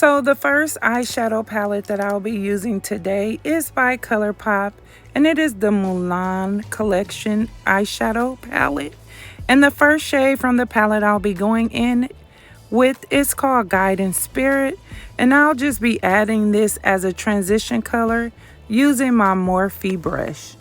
So the first eyeshadow palette that I'll be using today is by Colourpop, and it is the Mulan collection eyeshadow palette. And the first shade from the palette I'll be going in with is called Guiding Spirit, and I'll just be adding this as a transition color using my Morphe brush.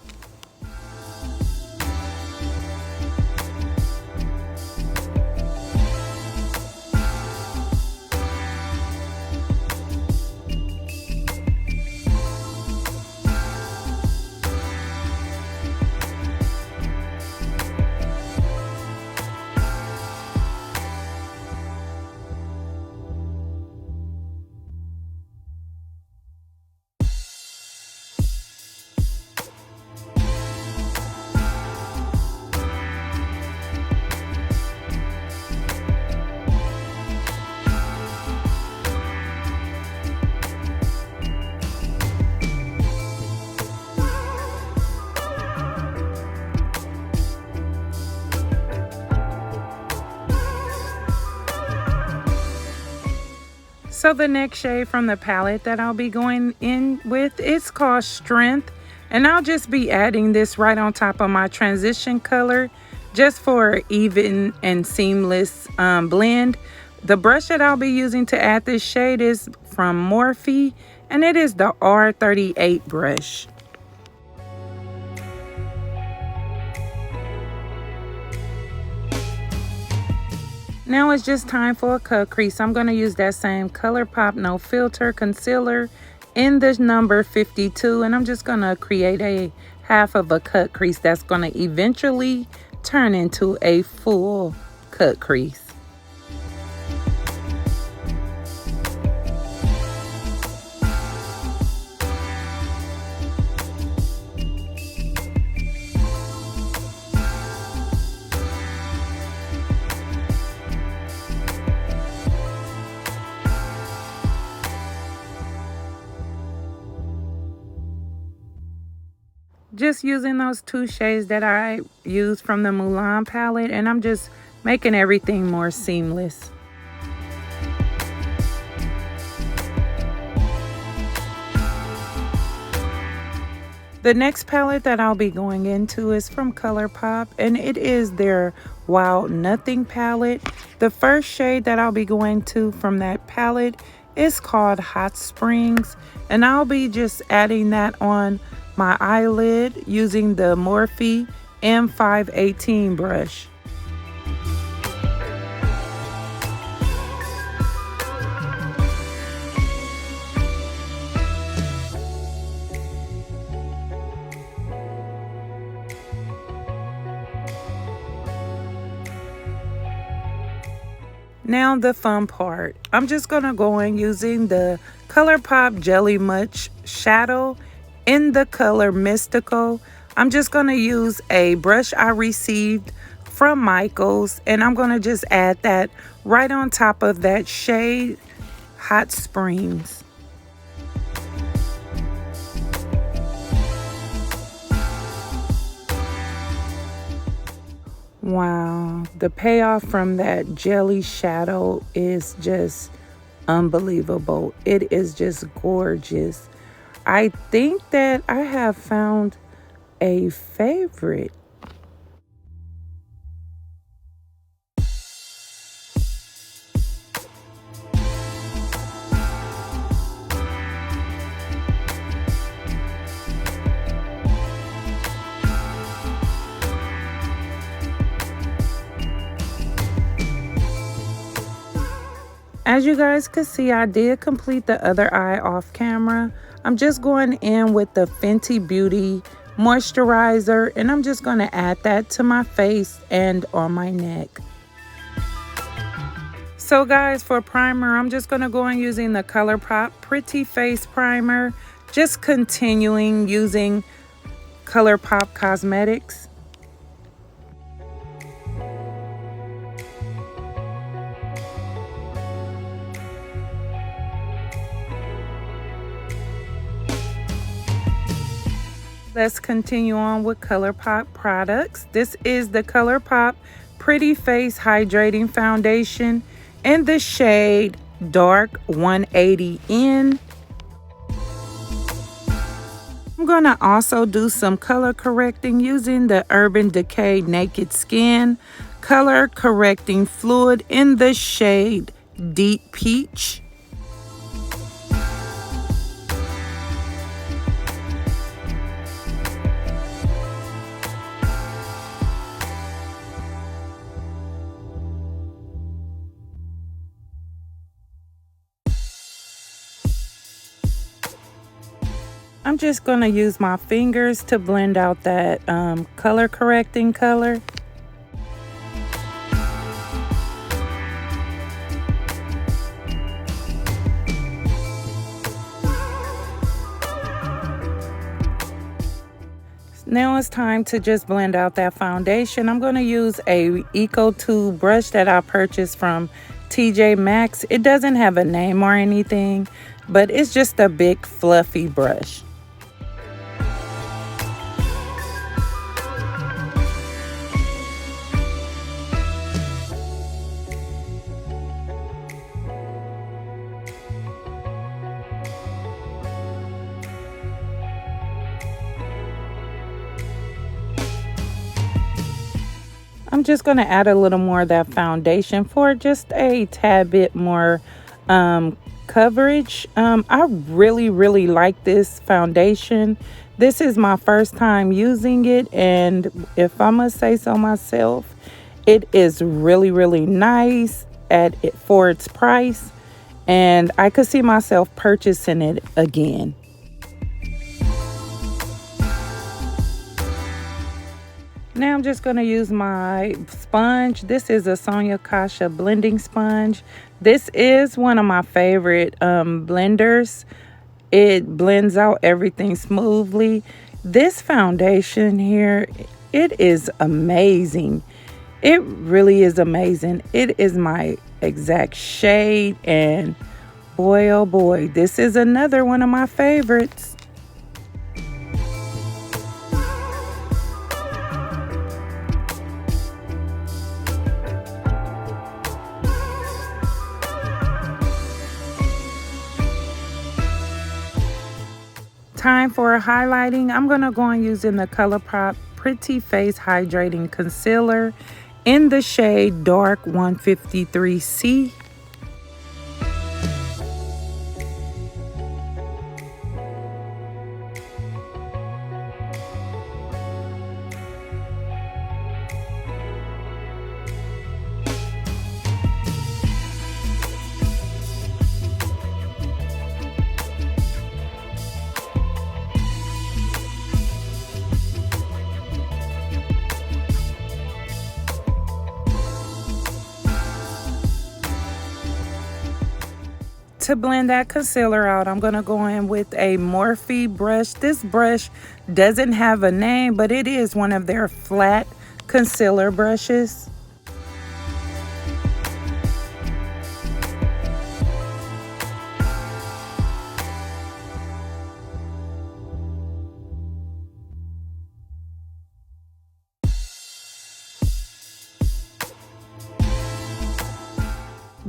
So the next shade from the palette that I'll be going in with is called Strength, and I'll just be adding this right on top of my transition color just for an even and seamless blend. The brush that I'll be using to add this shade is from Morphe, and it is the R38 brush. Now it's just time for a cut crease. I'm going to use that same Colourpop No Filter concealer in the number 52, and I'm just going to create a half of a cut crease that's going to eventually turn into a full cut crease. Just using those two shades that I used from the Mulan palette, and I'm just making everything more seamless. The next palette that I'll be going into is from Colourpop, and it is their Wild Nothing palette. The first shade that I'll be going to from that palette is called Hot Springs, and I'll be just adding that on my eyelid using the Morphe M518 brush. Now the fun part. I'm just gonna go in using the Colourpop Jelly Much Shadow in the color Mystical. I'm just going to use a brush I received from Michaels, and I'm going to just add that right on top of that shade Hot Springs. Wow, the payoff from that jelly shadow is just unbelievable. It is just gorgeous. I think that I have found a favorite. As you guys could see, I did complete the other eye off camera. I'm just going in with the Fenty Beauty moisturizer, and I'm just going to add that to my face and on my neck. So guys, for primer, I'm just going to go in using the Colourpop Pretty Face Primer, just continuing using Colourpop Cosmetics. Let's continue on with Colourpop products. This is the Colourpop Pretty Face Hydrating Foundation in the shade Dark 180N. I'm going to also do some color correcting using the Urban Decay Naked Skin color correcting fluid in the shade Deep Peach. I'm just going to use my fingers to blend out that color correcting color. Now it's time to just blend out that foundation. I'm going to use a Eco 2 brush that I purchased from TJ Maxx. It doesn't have a name or anything, but it's just a big fluffy brush. I'm just going to add a little more of that foundation for just a tad bit more coverage. I really like this foundation. This is my first time using it, and if I must say so myself, it is really nice for its price, and I could see myself purchasing it again. Now I'm just going to use my sponge. This is a Sonia Kashia blending sponge. This is one of my favorite blenders. It blends out everything smoothly. This foundation here, it is amazing. It really is amazing. It is my exact shade, and boy oh boy, this is another one of my favorites. Time for highlighting. I'm going to go on using the Colourpop Pretty Face Hydrating Concealer in the shade Dark 153C. To blend that concealer out, I'm going to go in with a Morphe brush. This brush doesn't have a name, but it is one of their flat concealer brushes.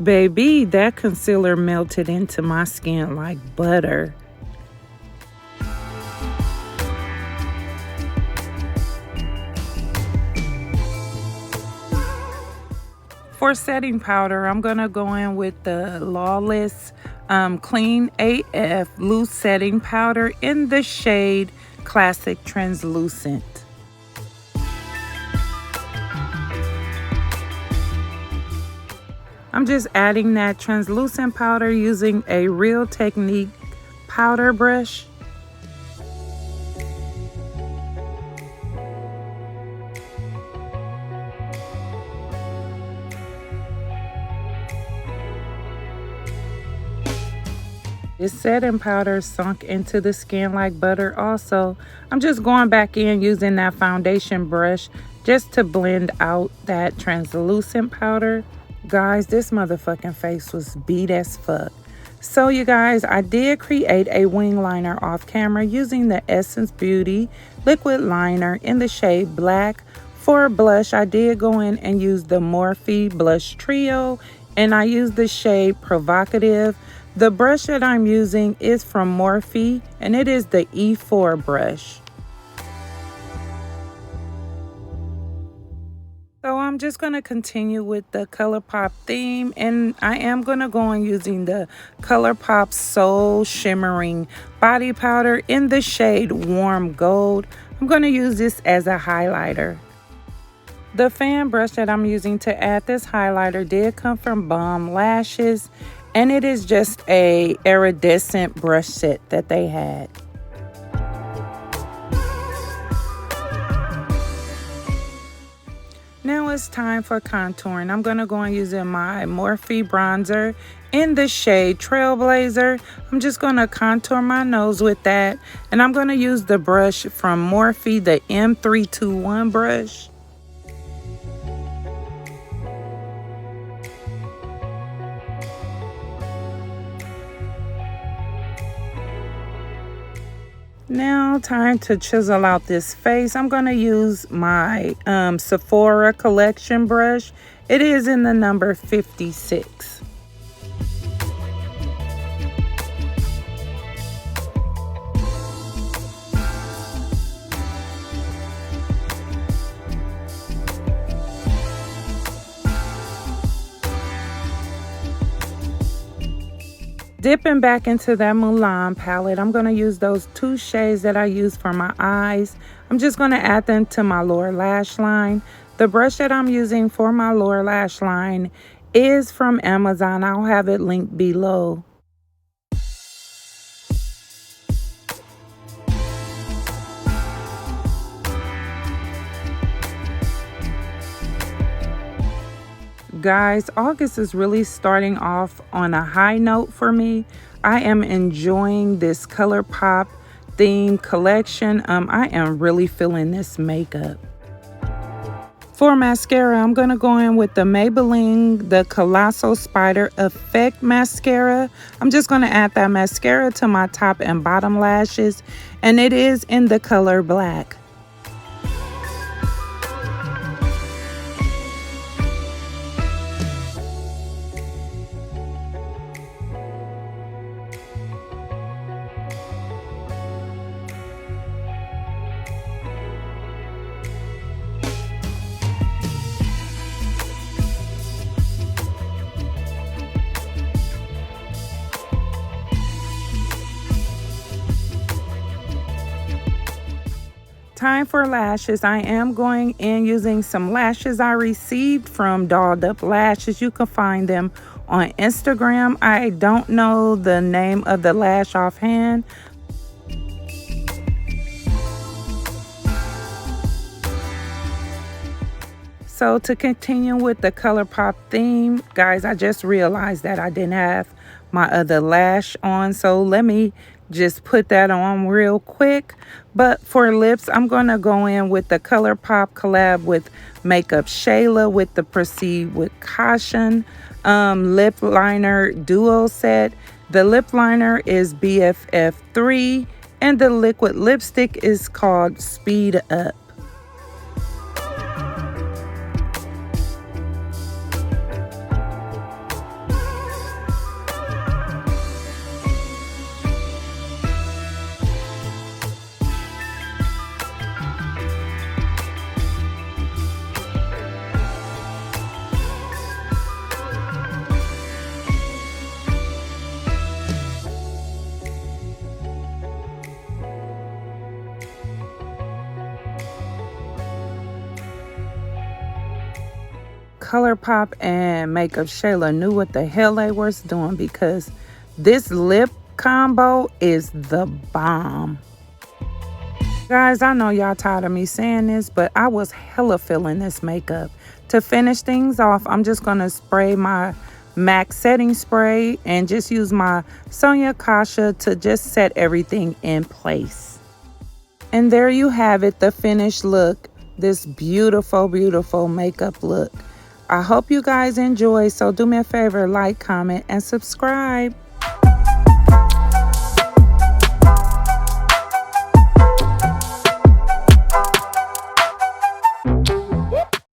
Baby, that concealer melted into my skin like butter. For setting powder, I'm going to go in with the Lawless Clean AF Loose Setting Powder in the shade Classic Translucent. I'm just adding that translucent powder using a Real Technique powder brush. This setting powder sunk into the skin like butter also. I'm just going back in using that foundation brush just to blend out that translucent powder. Guys, this motherfucking face was beat as fuck. So you guys, I did create a wing liner off camera using the Essence Beauty liquid liner in the shade Black. For blush, I did go in and use the Morphe Blush Trio and I use the shade Provocative. The brush that I'm using is from Morphe, and it is the E4 brush. So I'm just going to continue with the Colourpop theme, and I am going to go on using the Colourpop Soul Shimmering Body Powder in the shade Warm Gold. I'm going to use this as a highlighter. The fan brush that I'm using to add this highlighter did come from Balm Lashes, and it is just a iridescent brush set that they had. Now it's time for contouring. I'm going to go on using my Morphe bronzer in the shade Trailblazer. I'm just going to contour my nose with that, and I'm going to use the brush from Morphe, the M321 brush. Now, time to chisel out this face. I'm going to use my Sephora collection brush. It is in the number 56. Dipping back into that Mulan palette, I'm going to use those two shades that I used for my eyes. I'm just going to add them to my lower lash line. The brush that I'm using for my lower lash line is from Amazon. I'll have it linked below. Guys, August is really starting off on a high note for me. I am enjoying this Colourpop theme collection. I am really feeling this makeup. For mascara, I'm going to go in with the Maybelline, the Colossal Spider Effect Mascara. I'm just going to add that mascara to my top and bottom lashes, and it is in the color black. Time for lashes. I am going in using some lashes I received from Dolled Up Lashes. You can find them on Instagram. I don't know the name of the lash offhand. So to continue with the Colourpop theme, guys, I just realized that I didn't have my other lash on. So let me just put that on real quick. But for lips, I'm going to go in with the Colourpop collab with Makeup Shayla with the Proceed with Caution lip liner duo set. The lip liner is BFF3 and the liquid lipstick is called Speed Up. Colourpop and Makeup Shayla knew what the hell they was doing, because this lip combo is the bomb. Guys, I know y'all tired of me saying this, but I was hella feeling this makeup. To finish things off, I'm just going to spray my MAC setting spray and just use my Sonia Kashia to just set everything in place. And there you have it, the finished look. This beautiful, beautiful makeup look. I hope you guys enjoy, so do me a favor, like, comment, and subscribe.